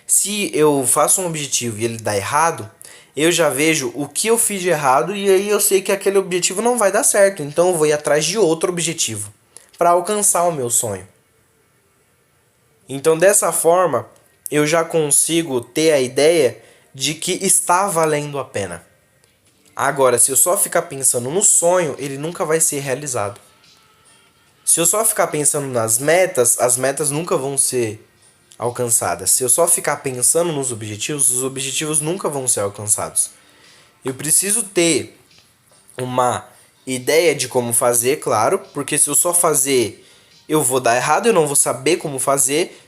Se eu faço um objetivo e ele dá errado, eu já vejo o que eu fiz de errado e aí eu sei que aquele objetivo não vai dar certo. Então eu vou ir atrás de outro objetivo para alcançar o meu sonho. Então dessa forma, eu já consigo ter a ideia de que está valendo a pena. Agora, se eu só ficar pensando no sonho, ele nunca vai ser realizado. Se eu só ficar pensando nas metas, as metas nunca vão ser alcançadas. Se eu só ficar pensando nos objetivos, os objetivos nunca vão ser alcançados. Eu preciso ter uma ideia de como fazer, claro, porque se eu só fazer, eu vou dar errado, eu não vou saber como fazer.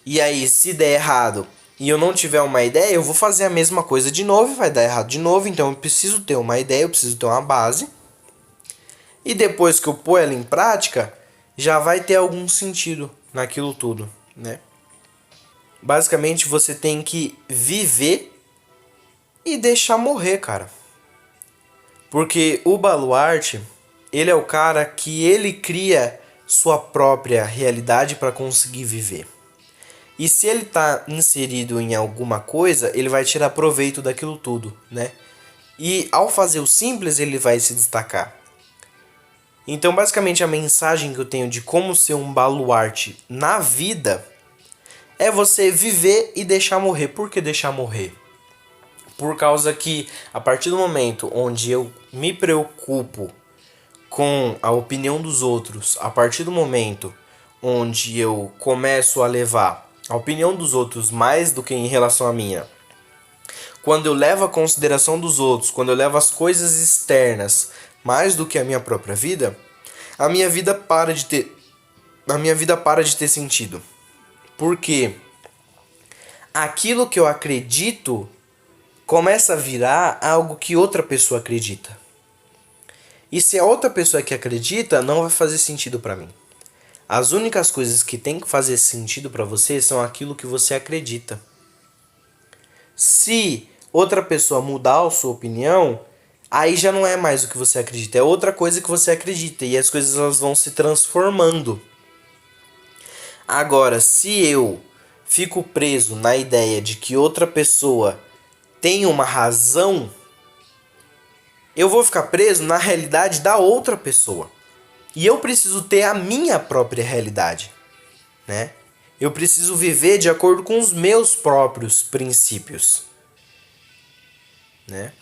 E aí, se der errado e eu não tiver uma ideia, eu vou fazer a mesma coisa de novo e vai dar errado de novo. Então eu preciso ter uma ideia, eu preciso ter uma base. E depois que eu pôr ela em prática, já vai ter algum sentido naquilo tudo, né? Basicamente você tem que viver e deixar morrer, cara. Porque o baluarte, ele é o cara que ele cria sua própria realidade para conseguir viver. E se ele tá inserido em alguma coisa, ele vai tirar proveito daquilo tudo, né? E ao fazer o simples, ele vai se destacar. Então, basicamente, a mensagem que eu tenho de como ser um baluarte na vida é você viver e deixar morrer. Por que deixar morrer? Por causa que, a partir do momento onde eu me preocupo com a opinião dos outros, a partir do momento onde eu começo a levar a opinião dos outros mais do que em relação à minha, quando eu levo a consideração dos outros, quando eu levo as coisas externas mais do que a minha própria vida, a minha vida para de ter sentido. Porque aquilo que eu acredito começa a virar algo que outra pessoa acredita. E se a outra pessoa que acredita, não vai fazer sentido para mim. As únicas coisas que tem que fazer sentido para você são aquilo que você acredita. Se outra pessoa mudar a sua opinião, aí já não é mais o que você acredita, é outra coisa que você acredita e as coisas elas vão se transformando. Agora, se eu fico preso na ideia de que outra pessoa tem uma razão, eu vou ficar preso na realidade da outra pessoa. E eu preciso ter a minha própria realidade, né? Eu preciso viver de acordo com os meus próprios princípios, né?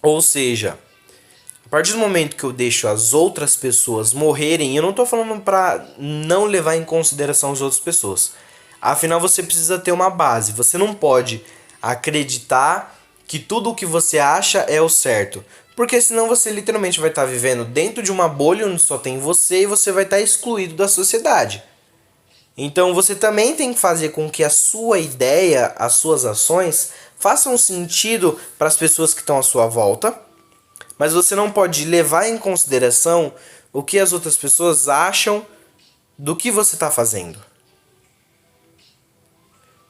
Ou seja, a partir do momento que eu deixo as outras pessoas morrerem, eu não tô falando pra não levar em consideração as outras pessoas. Afinal, você precisa ter uma base. Você não pode acreditar que tudo o que você acha é o certo. Porque senão você literalmente vai estar vivendo dentro de uma bolha onde só tem você e você vai estar excluído da sociedade. Então você também tem que fazer com que a sua ideia, as suas ações, façam sentido para as pessoas que estão à sua volta, mas você não pode levar em consideração o que as outras pessoas acham do que você está fazendo.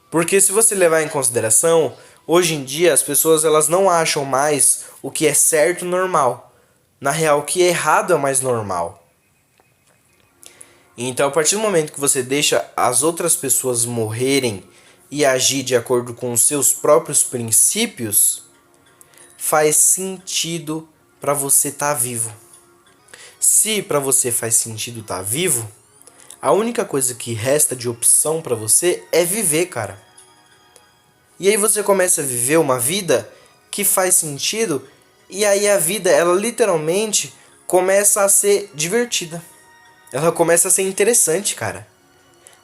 Porque se você levar em consideração, hoje em dia as pessoas elas não acham mais o que é certo normal. Na real, o que é errado é mais normal. Então, a partir do momento que você deixa as outras pessoas morrerem e agir de acordo com os seus próprios princípios, faz sentido para você estar vivo. Se para você faz sentido estar vivo, a única coisa que resta de opção para você é viver, cara. E aí você começa a viver uma vida que faz sentido e aí a vida, ela literalmente começa a ser divertida. Ela começa a ser interessante, cara.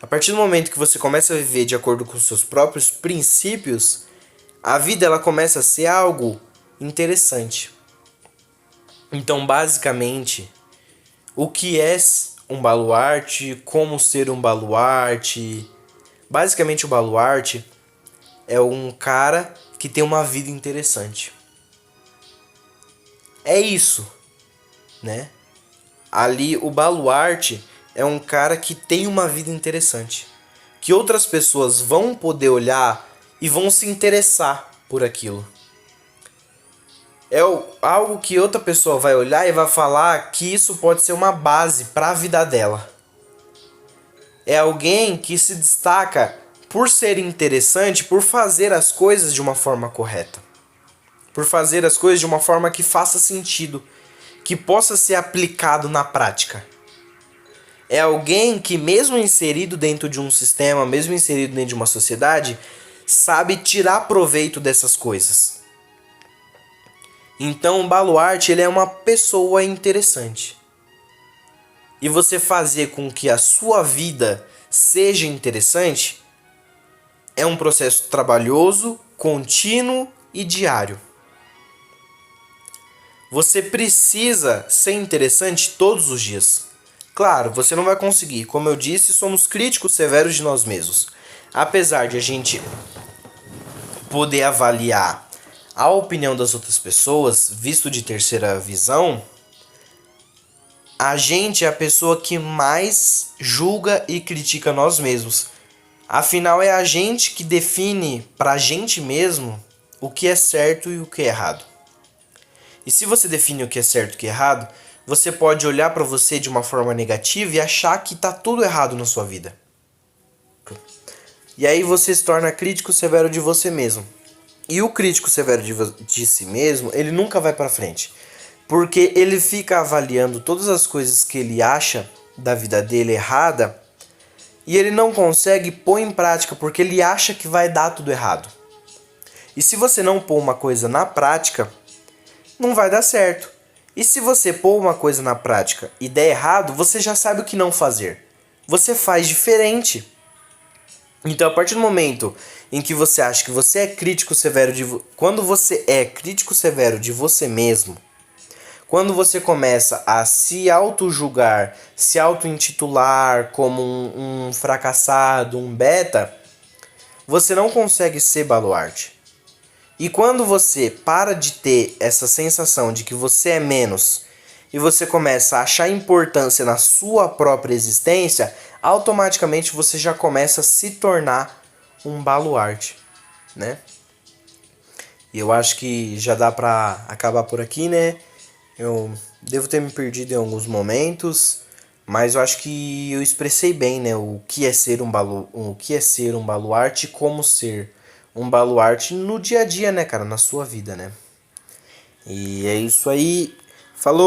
A partir do momento que você começa a viver de acordo com os seus próprios princípios, a vida ela começa a ser algo interessante. Então, basicamente, o que é um baluarte, como ser um baluarte? Basicamente, o baluarte é um cara que tem uma vida interessante. É isso, né? Ali o baluarte é um cara que tem uma vida interessante, que outras pessoas vão poder olhar e vão se interessar por aquilo. É algo que outra pessoa vai olhar e vai falar que isso pode ser uma base para a vida dela. É alguém que se destaca por ser interessante, por fazer as coisas de uma forma correta, por fazer as coisas de uma forma que faça sentido, que possa ser aplicado na prática. É alguém que, mesmo inserido dentro de um sistema, mesmo inserido dentro de uma sociedade, sabe tirar proveito dessas coisas. Então, o baluarte ele é uma pessoa interessante. E você fazer com que a sua vida seja interessante é um processo trabalhoso, contínuo e diário. Você precisa ser interessante todos os dias. Claro, você não vai conseguir. Como eu disse, somos críticos severos de nós mesmos. Apesar de a gente poder avaliar a opinião das outras pessoas, visto de terceira visão, a gente é a pessoa que mais julga e critica nós mesmos. Afinal, é a gente que define pra gente mesmo o que é certo e o que é errado. E se você define o que é certo e o que é errado, você pode olhar pra você de uma forma negativa e achar que tá tudo errado na sua vida. E aí você se torna crítico severo de você mesmo. E o crítico severo de si mesmo, ele nunca vai pra frente. Porque ele fica avaliando todas as coisas que ele acha da vida dele errada e ele não consegue pôr em prática porque ele acha que vai dar tudo errado. E se você não pôr uma coisa na prática, não vai dar certo. E se você pôr uma coisa na prática e der errado, você já sabe o que não fazer. Você faz diferente. Então, a partir do momento em que você acha que você é crítico severo quando você é crítico severo de você mesmo, quando você começa a se auto-julgar, se auto-intitular como um fracassado, um beta, você não consegue ser baluarte. E quando você para de ter essa sensação de que você é menos e você começa a achar importância na sua própria existência, automaticamente você já começa a se tornar um baluarte, né? E eu acho que já dá pra acabar por aqui, né? Eu devo ter me perdido em alguns momentos, mas eu acho que eu expressei bem, né, o que é ser o que é ser um baluarte e como ser um baluarte no dia a dia, né, cara, na sua vida, né? E é isso aí. Falou!